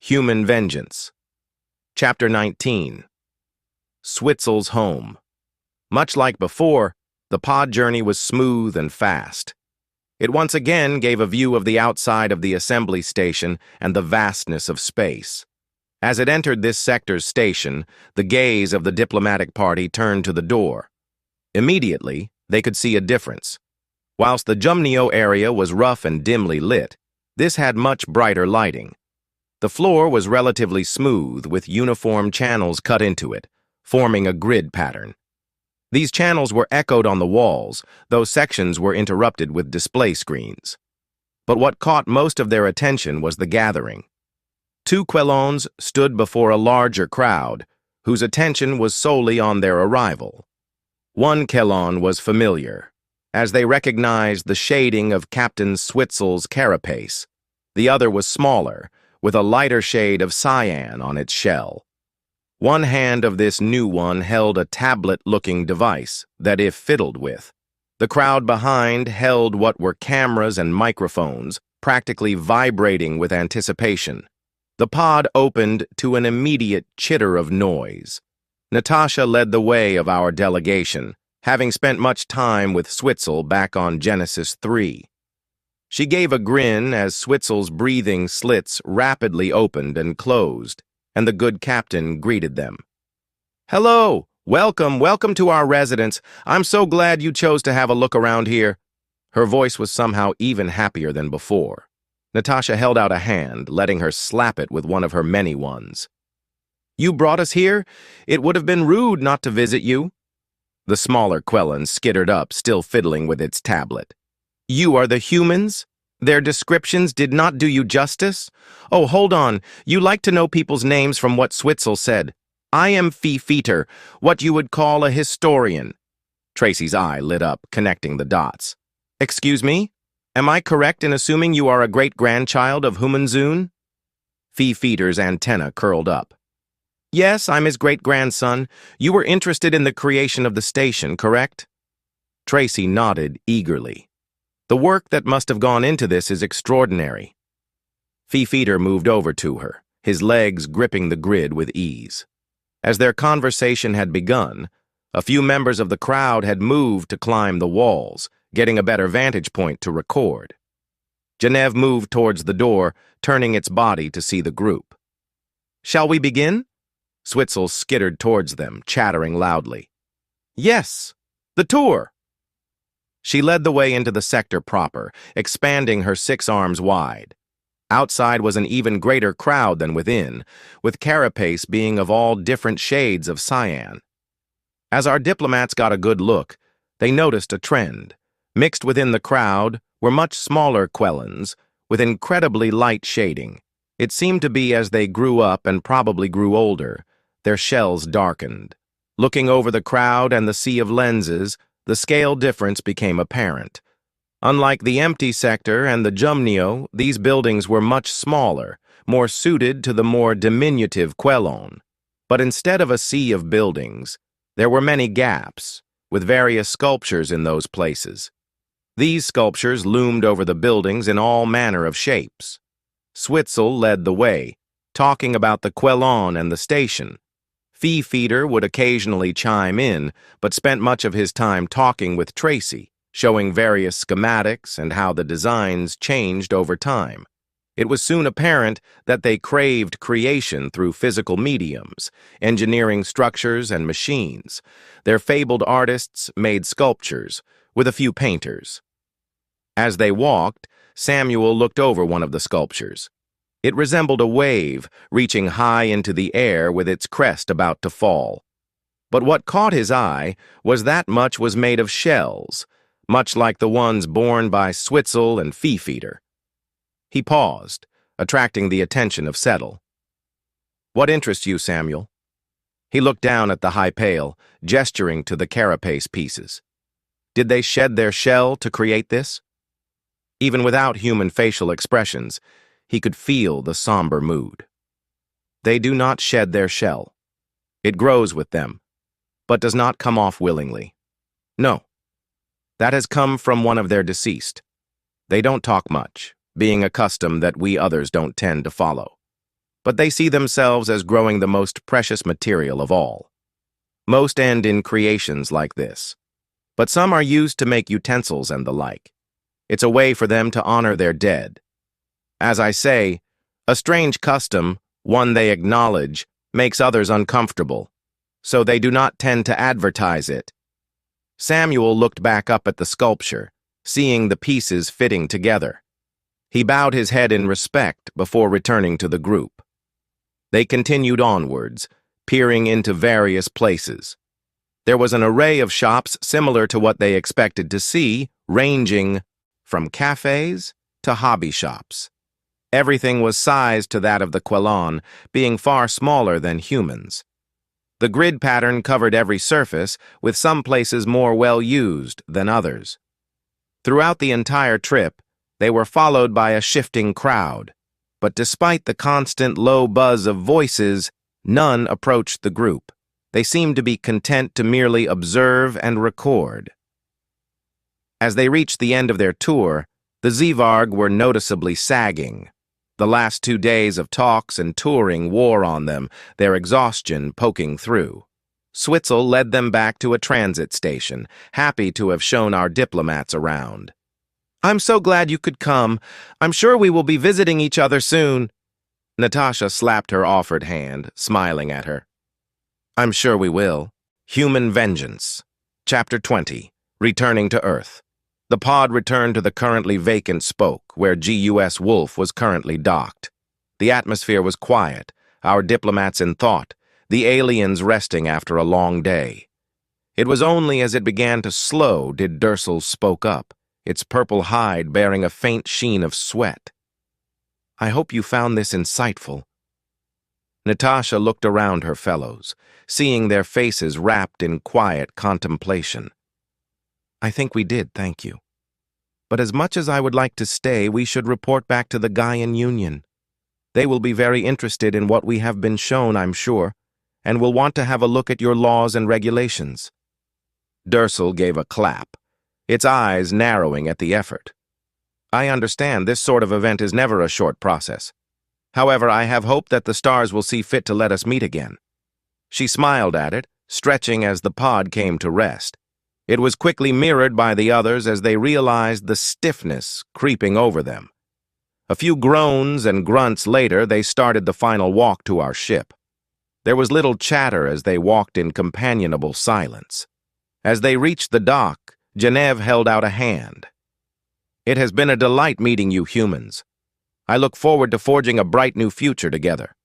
Human Vengeance. Chapter 19. Switzel's Home. Much like before, the pod journey was smooth and fast. It once again gave a view of the outside of the assembly station and the vastness of space. As it entered this sector's station, the gaze of the diplomatic party turned to the door. Immediately, they could see a difference. Whilst the Jumneo area was rough and dimly lit, this had much brighter lighting. The floor was relatively smooth, with uniform channels cut into it, forming a grid pattern. These channels were echoed on the walls, though sections were interrupted with display screens. But what caught most of their attention was the gathering. Two Quelons stood before a larger crowd, whose attention was solely on their arrival. One Quelon was familiar, as they recognized the shading of Captain Switzel's carapace. The other was smaller, with a lighter shade of cyan on its shell. One hand of this new one held a tablet-looking device that, if fiddled with, the crowd behind held what were cameras and microphones, practically vibrating with anticipation. The pod opened to an immediate chitter of noise. Natasha led the way of our delegation, having spent much time with Switzel back on Genesis 3. She gave a grin as Switzel's breathing slits rapidly opened and closed, and the good captain greeted them. "Hello! Welcome to our residence. I'm so glad you chose to have a look around here." Her voice was somehow even happier than before. Natasha held out a hand, letting her slap it with one of her many ones. "You brought us here? It would have been rude not to visit you." The smaller Quelon skittered up, still fiddling with its tablet. "You are the humans? Their descriptions did not do you justice? Oh, hold on. You like to know people's names from what Switzel said. I am Fee-Feeter, what you would call a historian." Tracy's eye lit up, connecting the dots. "Excuse me? Am I correct in assuming you are a great-grandchild of Humanzoon?" Fee-Feeter's antenna curled up. "Yes, I'm his great-grandson. You were interested in the creation of the station, correct?" Tracy nodded eagerly. "The work that must have gone into this is extraordinary." Fee-Feeter moved over to her, his legs gripping the grid with ease. As their conversation had begun, a few members of the crowd had moved to climb the walls, getting a better vantage point to record. Genevieve moved towards the door, turning its body to see the group. "Shall we begin?" Switzel skittered towards them, chattering loudly. "Yes, the tour!" She led the way into the sector proper, expanding her 6 arms wide. Outside was an even greater crowd than within, with carapace being of all different shades of cyan. As our diplomats got a good look, they noticed a trend. Mixed within the crowd were much smaller Quelons, with incredibly light shading. It seemed to be as they grew up and probably grew older, their shells darkened. Looking over the crowd and the sea of lenses, the scale difference became apparent. Unlike the empty sector and the Jumneo, these buildings were much smaller, more suited to the more diminutive Quelon. But instead of a sea of buildings, there were many gaps, with various sculptures in those places. These sculptures loomed over the buildings in all manner of shapes. Switzel led the way, talking about the Quelon and the station. Fee-Feeter would occasionally chime in, but spent much of his time talking with Tracy, showing various schematics and how the designs changed over time. It was soon apparent that they craved creation through physical mediums, engineering structures and machines. Their fabled artists made sculptures, with a few painters. As they walked, Samuel looked over one of the sculptures. It resembled a wave, reaching high into the air with its crest about to fall. But what caught his eye was that much was made of shells, much like the ones borne by Switzel and Fee-Feeter. He paused, attracting the attention of Settle. "What interests you, Samuel?" He looked down at the high pail, gesturing to the carapace pieces. Did they shed their shell to create this? Even without human facial expressions, he could feel the somber mood. They do not shed their shell. It grows with them, but does not come off willingly. No, that has come from one of their deceased. They don't talk much, being a custom that we others don't tend to follow. but they see themselves as growing the most precious material of all. Most end in creations like this, but some are used to make utensils and the like. It's a way for them to honor their dead. As I say, a strange custom, one they acknowledge, makes others uncomfortable, so they do not tend to advertise it. Samuel looked back up at the sculpture, seeing the pieces fitting together. He bowed his head in respect before returning to the group. They continued onwards, peering into various places. There was an array of shops similar to what they expected to see, ranging from cafes to hobby shops. Everything was sized to that of the Quellon, being far smaller than humans. The grid pattern covered every surface, with some places more well-used than others. Throughout the entire trip, they were followed by a shifting crowd, but despite the constant low buzz of voices, none approached the group. They seemed to be content to merely observe and record. As they reached the end of their tour, the Zvarg were noticeably sagging. The last 2 days of talks and touring wore on them, their exhaustion poking through. Switzel led them back to a transit station, happy to have shown our diplomats around. "I'm so glad you could come. I'm sure we will be visiting each other soon." Natasha slapped her offered hand, smiling at her. "I'm sure we will." Human Vengeance. Chapter 20. Returning to Earth. The pod returned to the currently vacant spoke, where GUS Wolf was currently docked. The atmosphere was quiet, our diplomats in thought, the aliens resting after a long day. It was only as it began to slow did Dursel spoke up, its purple hide bearing a faint sheen of sweat. "I hope you found this insightful." Natasha looked around her fellows, seeing their faces wrapped in quiet contemplation. "I think we did, thank you. But as much as I would like to stay, we should report back to the Gaian Union. They will be very interested in what we have been shown, I'm sure, and will want to have a look at your laws and regulations." Dursel gave a clap, its eyes narrowing at the effort. "I understand this sort of event is never a short process. However, I have hope that the stars will see fit to let us meet again." She smiled at it, stretching as the pod came to rest. It was quickly mirrored by the others as they realized the stiffness creeping over them. A few groans and grunts later, they started the final walk to our ship. There was little chatter as they walked in companionable silence. As they reached the dock, Genevieve held out a hand. "It has been a delight meeting you humans. I look forward to forging a bright new future together."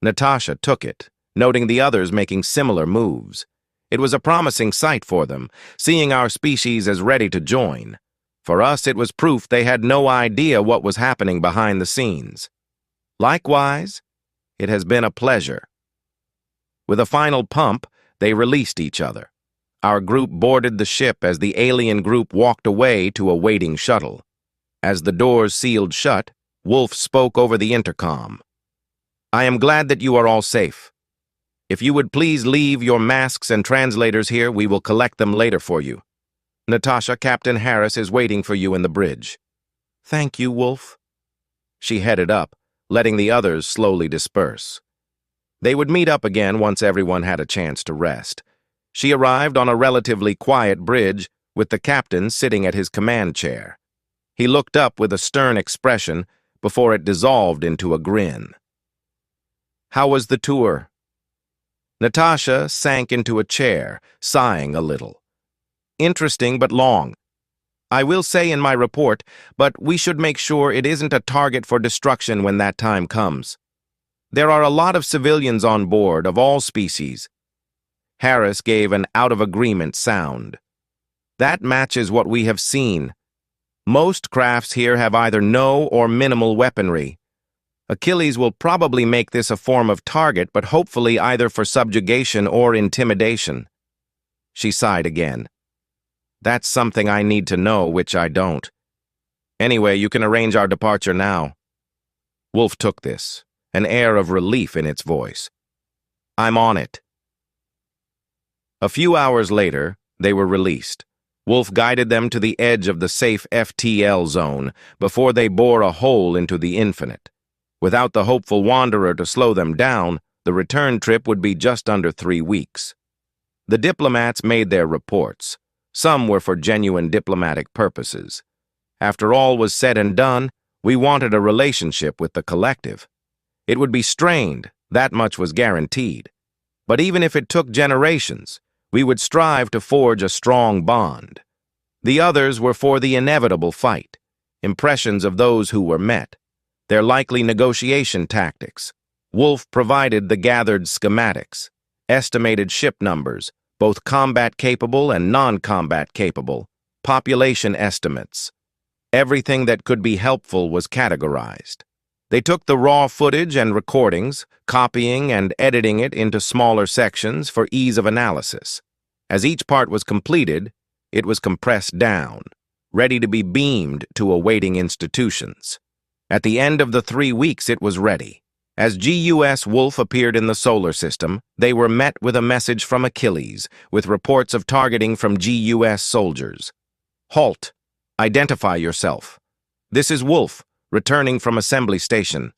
Natasha took it, noting the others making similar moves. It was a promising sight for them, seeing our species as ready to join. For us, it was proof they had no idea what was happening behind the scenes. Likewise, it has been a pleasure. With a final pump, they released each other. Our group boarded the ship as the alien group walked away to a waiting shuttle. As the doors sealed shut, Wolf spoke over the intercom. "I am glad that you are all safe. If you would please leave your masks and translators here, we will collect them later for you. Natasha, Captain Harris is waiting for you in the bridge." "Thank you, Wolf." She headed up, letting the others slowly disperse. They would meet up again once everyone had a chance to rest. She arrived on a relatively quiet bridge, with the captain sitting at his command chair. He looked up with a stern expression before it dissolved into a grin. "How was the tour?" Natasha sank into a chair, sighing a little. "Interesting but long. I will say in my report, but we should make sure it isn't a target for destruction when that time comes. There are a lot of civilians on board, of all species." Harris gave an out-of-agreement sound. "That matches what we have seen. Most crafts here have either no or minimal weaponry. Achilles will probably make this a form of target, but hopefully either for subjugation or intimidation." She sighed again. "That's something I need to know, which I don't. Anyway, you can arrange our departure now." Wolf took this, an air of relief in its voice. "I'm on it." A few hours later, they were released. Wolf guided them to the edge of the safe FTL zone before they bore a hole into the infinite. Without the hopeful wanderer to slow them down, the return trip would be just under 3 weeks. The diplomats made their reports. Some were for genuine diplomatic purposes. After all was said and done, we wanted a relationship with the collective. It would be strained, that much was guaranteed. But even if it took generations, we would strive to forge a strong bond. The others were for the inevitable fight, impressions of those who were met, their likely negotiation tactics. Wolf provided the gathered schematics, estimated ship numbers, both combat-capable and non-combat capable, population estimates. Everything that could be helpful was categorized. They took the raw footage and recordings, copying and editing it into smaller sections for ease of analysis. As each part was completed, it was compressed down, ready to be beamed to awaiting institutions. At the end of the 3 weeks, it was ready. As GUS Wolf appeared in the solar system, they were met with a message from Achilles, with reports of targeting from GUS soldiers. Halt! Identify yourself. This is Wolf, returning from assembly station.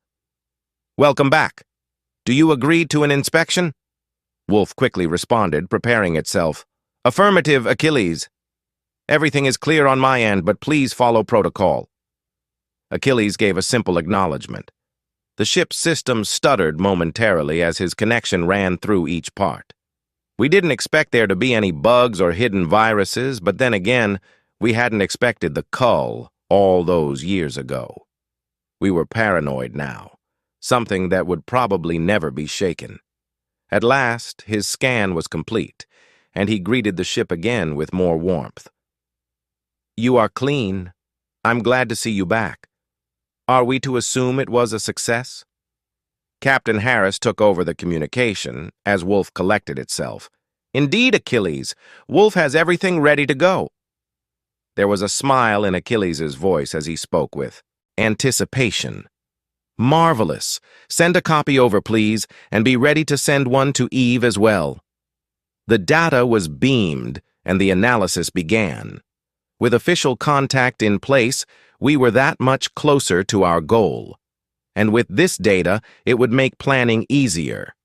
Welcome back. Do you agree to an inspection? Wolf quickly responded, preparing itself. Affirmative, Achilles. Everything is clear on my end, but please follow protocol. Achilles gave a simple acknowledgement. The ship's system stuttered momentarily as his connection ran through each part. We didn't expect there to be any bugs or hidden viruses, but then again, we hadn't expected the cull all those years ago. We were paranoid now, something that would probably never be shaken. At last, his scan was complete, and he greeted the ship again with more warmth. You are clean. I'm glad to see you back. Are we to assume it was a success? Captain Harris took over the communication as Wolf collected itself. Indeed, Achilles, Wolf has everything ready to go. There was a smile in Achilles' voice as he spoke with anticipation. Marvelous. Send a copy over, please, and be ready to send one to Eve as well. The data was beamed, and the analysis began. With official contact in place, we were that much closer to our goal. And with this data, it would make planning easier.